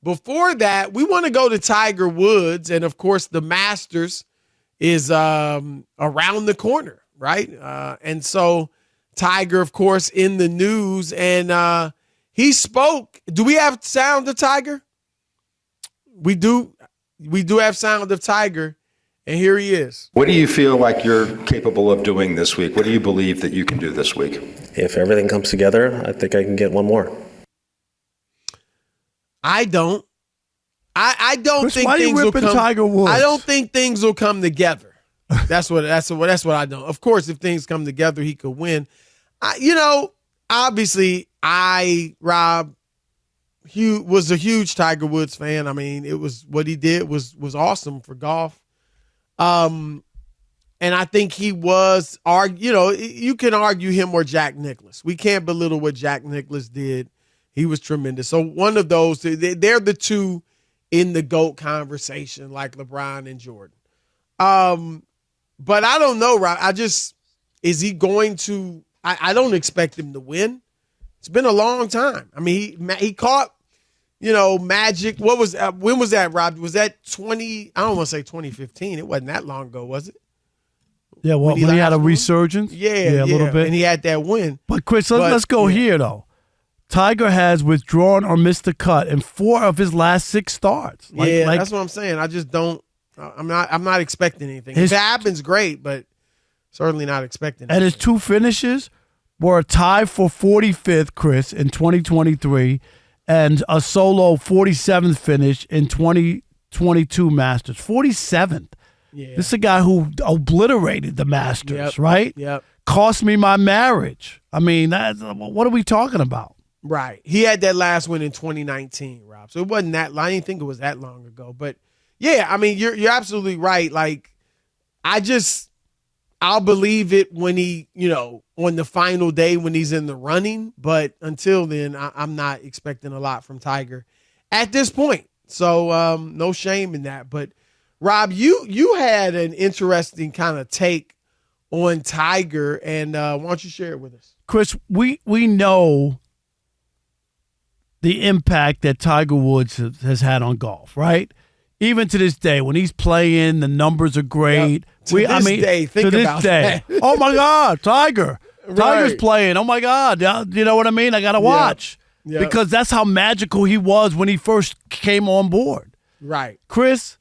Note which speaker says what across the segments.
Speaker 1: before that, we want to go to Tiger Woods. And, of course, the Masters is around the corner, right? And so Tiger, of course, in the news. And he spoke. Do we have sound of Tiger? We do. We do have sound of Tiger. And here he is.
Speaker 2: What do you feel like you're capable of doing this week? What do you believe that you can do this week?
Speaker 3: If everything comes together, I think I can get one more.
Speaker 1: I don't. I don't think things will come.
Speaker 4: Tiger Woods?
Speaker 1: I don't think things will come together. That's what I don't. Of course, if things come together, he could win. Obviously, Rob, was a huge Tiger Woods fan. I mean, it was what he did was awesome for golf. And I think he was, you can argue him or Jack Nicklaus. We can't belittle what Jack Nicklaus did. He was tremendous. So one of those, they're the two in the GOAT conversation, like LeBron and Jordan. But I don't know, Rob. Is he going to, I don't expect him to win. It's been a long time. I mean, he caught, Magic. When was that, Rob? Was that I don't want to say 2015. It wasn't that long ago, was it?
Speaker 4: Yeah, well, when he had a resurgence?
Speaker 1: Yeah,
Speaker 4: a little bit.
Speaker 1: And he had that win.
Speaker 4: But, Chris, let's go here, though. Tiger has withdrawn or missed the cut in 4 of his last 6 starts.
Speaker 1: That's what I'm saying. I just don't. I'm not expecting anything. If it happens, great, but certainly not expecting anything.
Speaker 4: And his 2 finishes were a tie for 45th, Chris, in 2023, and a solo 47th finish in 2022 Masters. 47th. Yeah. This is a guy who obliterated the Masters, right?
Speaker 1: Yep.
Speaker 4: Cost me my marriage. I mean, what are we talking about?
Speaker 1: Right. He had that last win in 2019, Rob. So it wasn't that long. I didn't think it was that long ago. But, yeah, I mean, you're absolutely right. Like, I'll believe it when he, on the final day when he's in the running. But until then, I'm not expecting a lot from Tiger at this point. So no shame in that. But, Rob, you had an interesting kind of take on Tiger, and why don't you share it with us?
Speaker 4: Chris, we know the impact that Tiger Woods has had on golf, right? Even to this day, when he's playing, the numbers are great.
Speaker 1: Yep. To this day.
Speaker 4: Oh, my God, Tiger.
Speaker 1: Right.
Speaker 4: Tiger's playing. Oh, my God. You know what I mean? I got to watch.
Speaker 1: Yep.
Speaker 4: Because that's how magical he was when he first came on board.
Speaker 1: Right.
Speaker 4: Chris,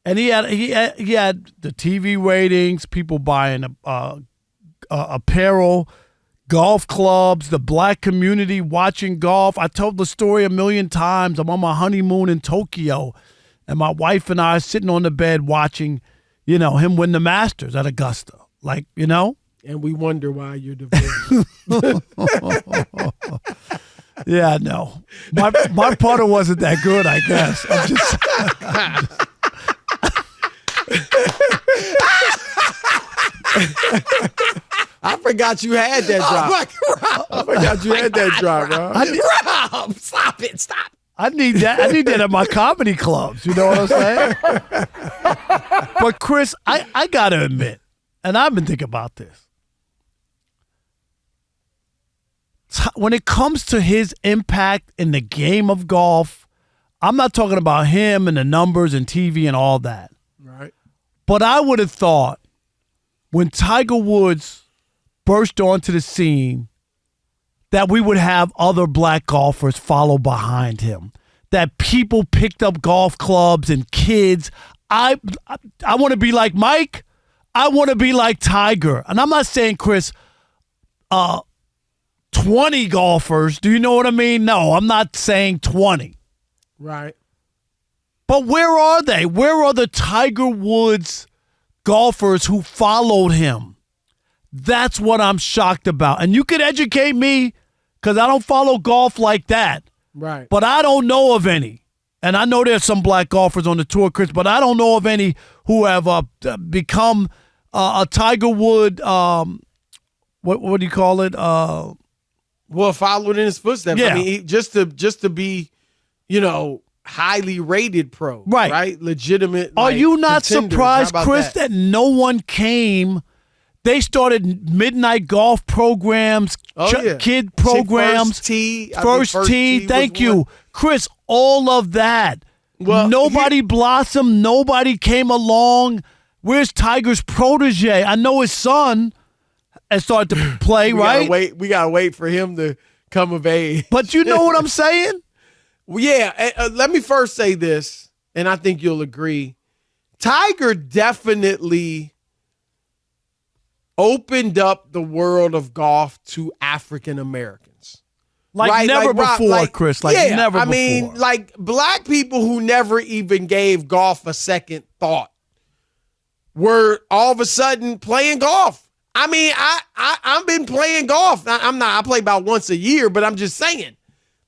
Speaker 4: and he had the TV ratings, people buying apparel, golf clubs, the black community watching golf. I told the story a million times. I'm on my honeymoon in Tokyo, and my wife and I are sitting on the bed watching, him win the Masters at Augusta.
Speaker 1: And we wonder why you're divorced.
Speaker 4: Yeah, no. My putter wasn't that good, I guess. I'm just
Speaker 1: I forgot you had that drop. I forgot you had that drop, Rob. Stop it. Stop.
Speaker 4: I need that. I need that at my comedy clubs. You know what I'm saying? But, Chris, I got to admit, and I've been thinking about this. When it comes to his impact in the game of golf, I'm not talking about him and the numbers and TV and all that.
Speaker 1: Right.
Speaker 4: But I would have thought when Tiger Woods burst onto the scene that we would have other black golfers follow behind him, that people picked up golf clubs and kids. I want to be like Mike. I want to be like Tiger. And I'm not saying, Chris, 20 golfers. Do you know what I mean? No, I'm not saying 20.
Speaker 1: Right.
Speaker 4: But where are they? Where are the Tiger Woods golfers who followed him? That's what I'm shocked about. And you could educate me because I don't follow golf like that.
Speaker 1: Right.
Speaker 4: But I don't know of any. And I know there's some black golfers on the tour, Chris, but I don't know of any who have become a Tiger Wood, what do you call it?
Speaker 1: Well, followed in his footsteps.
Speaker 4: Yeah.
Speaker 1: I mean, just to be, highly rated pro. Right. Legitimate.
Speaker 4: Are you not
Speaker 1: contenders.
Speaker 4: surprised, Chris,
Speaker 1: that
Speaker 4: no one came They started midnight golf programs, kid programs. First tee. Thank you, Chris. All of that. Well, nobody blossomed. Nobody came along. Where's Tiger's protege? I know his son has started to play, right?
Speaker 1: We gotta wait for him to come of age.
Speaker 4: But you know what I'm saying?
Speaker 1: Well, yeah. Let me first say this, and I think you'll agree. Tiger definitely opened up the world of golf to African Americans.
Speaker 4: Never before, Chris. Never before.
Speaker 1: I mean, black people who never even gave golf a second thought were all of a sudden playing golf. I mean, I've been playing golf. I play about once a year, but I'm just saying.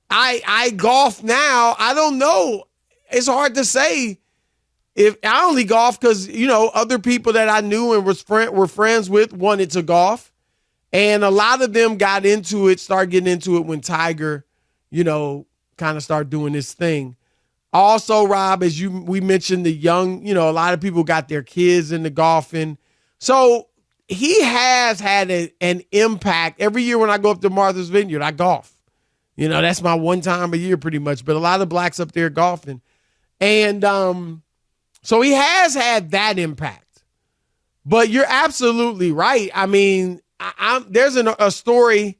Speaker 1: I golf now. I don't know. It's hard to say if I only golf because, other people that I knew and were friends with wanted to golf. And a lot of them started getting into it when Tiger, kind of started doing this thing. Also, Rob, as we mentioned, the young, a lot of people got their kids into golfing. So he has had an impact. Every year when I go up to Martha's Vineyard, I golf. That's my one time a year pretty much. But a lot of blacks up there golfing. And so he has had that impact. But you're absolutely right. I mean, there's a story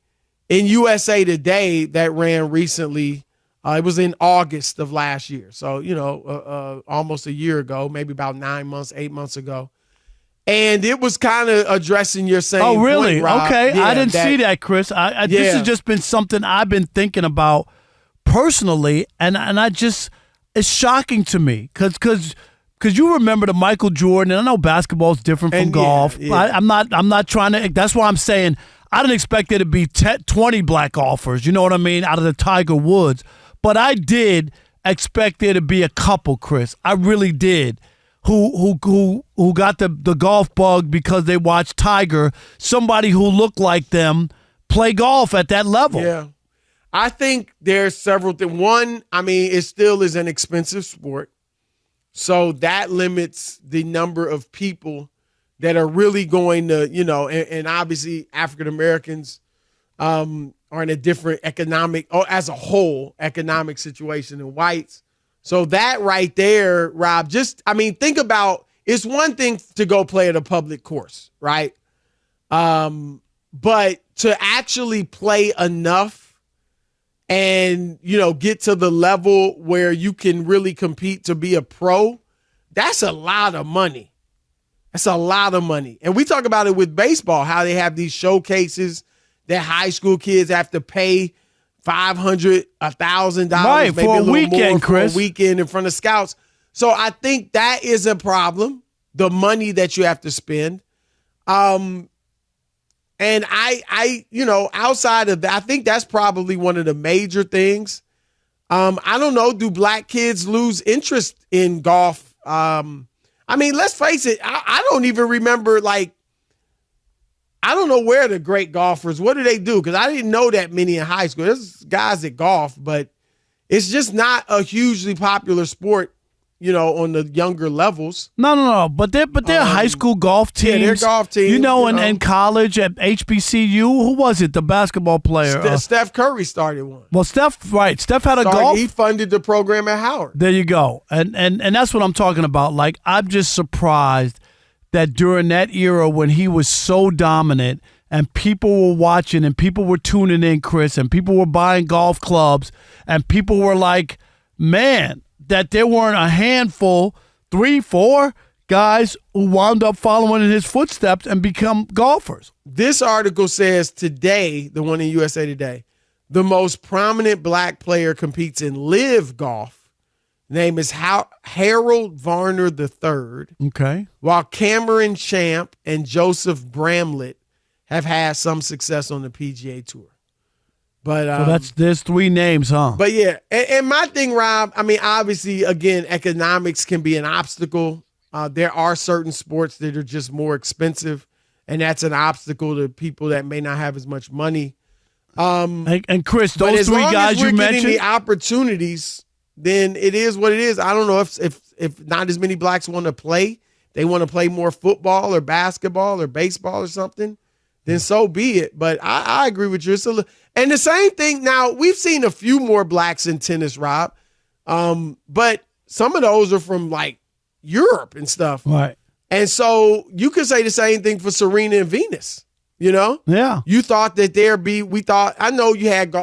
Speaker 1: in USA Today that ran recently. It was in August of last year. So, almost a year ago, maybe about 8 months ago. And it was kind of addressing your same
Speaker 4: point, really?
Speaker 1: Rob.
Speaker 4: Okay.
Speaker 1: Yeah,
Speaker 4: I didn't see that, Chris. This has just been something I've been thinking about personally. And I just, it's shocking to me because you remember the Michael Jordan, and I know basketball is different from golf. Yeah. I'm not trying to. That's why I'm saying I didn't expect there to be 20 black golfers. You know what I mean? Out of the Tiger Woods, but I did expect there to be a couple, Chris. I really did. Who got the golf bug because they watched Tiger, somebody who looked like them, play golf at that level.
Speaker 1: Yeah, I think there's several things. One, I mean, it still is an expensive sport. So that limits the number of people that are really going to, and obviously African Americans are in a different economic, or as a whole, economic situation than whites. So that right there, Rob, think about, it's one thing to go play at a public course, right? But to actually play enough and, get to the level where you can really compete to be a pro, that's a lot of money. That's a lot of money. And we talk about it with baseball, how they have these showcases that high school kids have to pay $500, $1,000,
Speaker 4: right,
Speaker 1: maybe
Speaker 4: for
Speaker 1: a little
Speaker 4: weekend,
Speaker 1: more
Speaker 4: Chris.
Speaker 1: For a weekend in front of scouts. So I think that is a problem, the money that you have to spend. And I outside of that, I think that's probably one of the major things. I don't know, do black kids lose interest in golf? Let's face it, I don't even remember, I don't know where the great golfers, what do they do? Because I didn't know that many in high school. There's guys that golf, but it's just not a hugely popular sport, on the younger levels.
Speaker 4: No. But they're high school golf teams.
Speaker 1: Yeah, they're golf teams.
Speaker 4: In college at HBCU, who was it? The basketball player.
Speaker 1: Steph Curry started one.
Speaker 4: Well, Steph had a golf.
Speaker 1: He funded the program at Howard.
Speaker 4: There you go. And that's what I'm talking about. I'm just surprised that during that era when he was so dominant and people were watching and people were tuning in, Chris, and people were buying golf clubs and people were like, man, that there weren't a handful, 3, 4 guys who wound up following in his footsteps and become golfers.
Speaker 1: This article says today, the one in USA Today, the most prominent black player competes in live golf. Name is Harold Varner III.
Speaker 4: Okay.
Speaker 1: While Cameron Champ and Joseph Bramlett have had some success on the PGA Tour. But
Speaker 4: so there's 3 names, huh?
Speaker 1: But yeah, and my thing, Rob, obviously, again, economics can be an obstacle. There are certain sports that are just more expensive, and that's an obstacle to people that may not have as much money.
Speaker 4: And Chris, those 3 guys you mentioned,
Speaker 1: the opportunities, then it is what it is. I don't know if not as many blacks want to play. they want to play more football or basketball or baseball or something, then so be it. But I agree with you. And the same thing now, we've seen a few more blacks in tennis, Rob. But some of those are from like Europe and stuff.
Speaker 4: Right.
Speaker 1: And so you could say the same thing for Serena and Venus, you know?
Speaker 4: Yeah.
Speaker 1: You thought that I know you had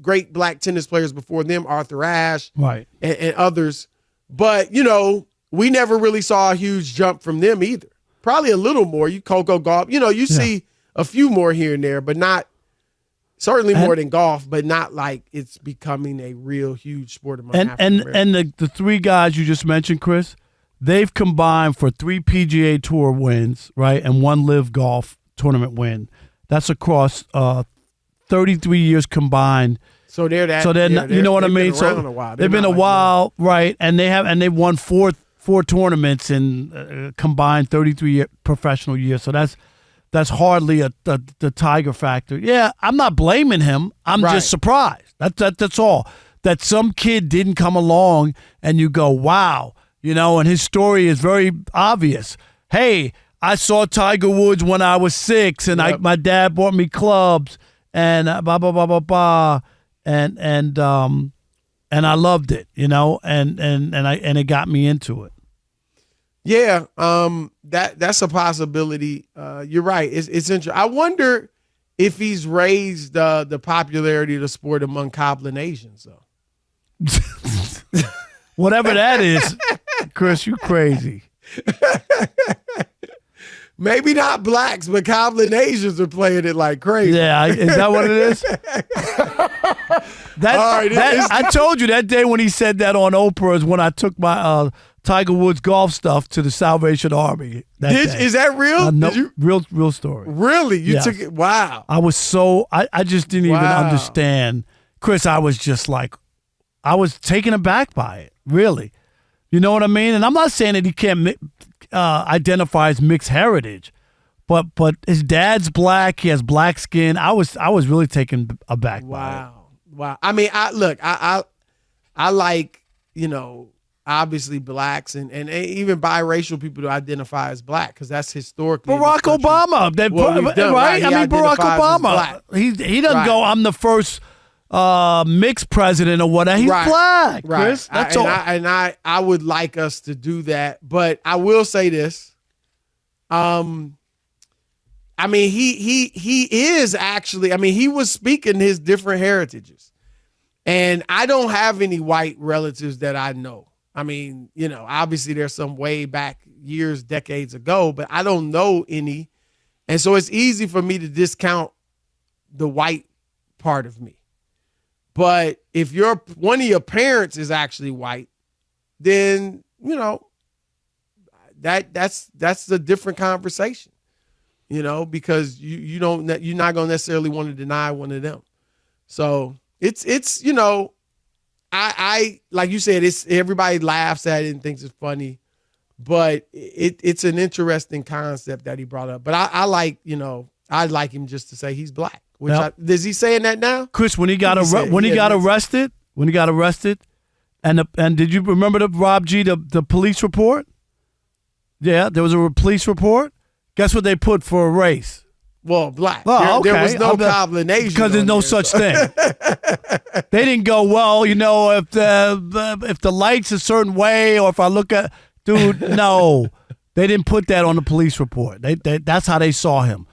Speaker 1: great black tennis players before them, Arthur Ashe
Speaker 4: Right.
Speaker 1: and others. But, you know, we never really saw a huge jump from them either. Probably a little more. Coco Gauff, you know, you see a few more here and there, but not certainly more than golf, but not like it's becoming a real huge sport among African Americans.
Speaker 4: And the three guys you just mentioned, Chris, they've combined for 3 PGA Tour wins, right, and 1 Live Golf tournament win. That's across 33 years combined.
Speaker 1: So they're
Speaker 4: you know what I mean.
Speaker 1: So
Speaker 4: they've been a while, right? And they've won four tournaments in combined 33 professional years. So that's hardly the Tiger factor. Yeah, I'm not blaming him. I'm just surprised. That's all. That some kid didn't come along and you go, wow, you know. And his story is very obvious. Hey, I saw Tiger Woods when I was 6, and my dad bought me clubs, and blah blah blah blah blah. And I loved it, you know, and it got me into it.
Speaker 1: Yeah, that's a possibility. You're right. It's interesting. I wonder if he's raised the popularity of the sport among cobbling Asians, though.
Speaker 4: Whatever that is, Chris, you crazy.
Speaker 1: Maybe not blacks, but cobbling Asians are playing it like crazy.
Speaker 4: Yeah, is that what it is? I told you that day when he said that on Oprah is when I took my Tiger Woods golf stuff to the Salvation Army.
Speaker 1: Is that real?
Speaker 4: No, real story.
Speaker 1: Really? You took it? Wow.
Speaker 4: I was I just didn't even understand. Chris, I was just like, I was taken aback by it, really. You know what I mean? And I'm not saying that he can't identify as mixed heritage, but his dad's black. He has black skin. I was really taken aback by it.
Speaker 1: Wow. I mean, I like, you know, obviously blacks and even biracial people to identify as black because that's historically
Speaker 4: Barack Obama. Right? I mean, Barack Obama. He doesn't go, I'm the first mixed president or whatever. He's black, Chris. That's all.
Speaker 1: And I would like us to do that, but I will say this. I mean, he is actually. I mean, he was speaking his different heritages, and I don't have any white relatives that I know. I mean, you know, obviously there's some way back years, decades ago, but I don't know any, and so it's easy for me to discount the white part of me. But if one of your parents is actually white, then, you know, that's a different conversation, you know, because you're not going to necessarily want to deny one of them. So it's, you know, I like you said, everybody laughs at it and thinks it's funny, but it's an interesting concept that he brought up. But I like, you know, I'd like him just to say he's black. Is he saying that now?
Speaker 4: Chris, when he got arrested, and did you remember the Rob G, the police report? Yeah, there was a police report. Guess what they put for a race?
Speaker 1: Well, black.
Speaker 4: Oh, okay.
Speaker 1: There was no cobbling Asian.
Speaker 4: Because there's no such thing. They didn't go, well, you know, if the light's a certain way, or if I look at, dude, no. They didn't put that on the police report. That's how they saw him.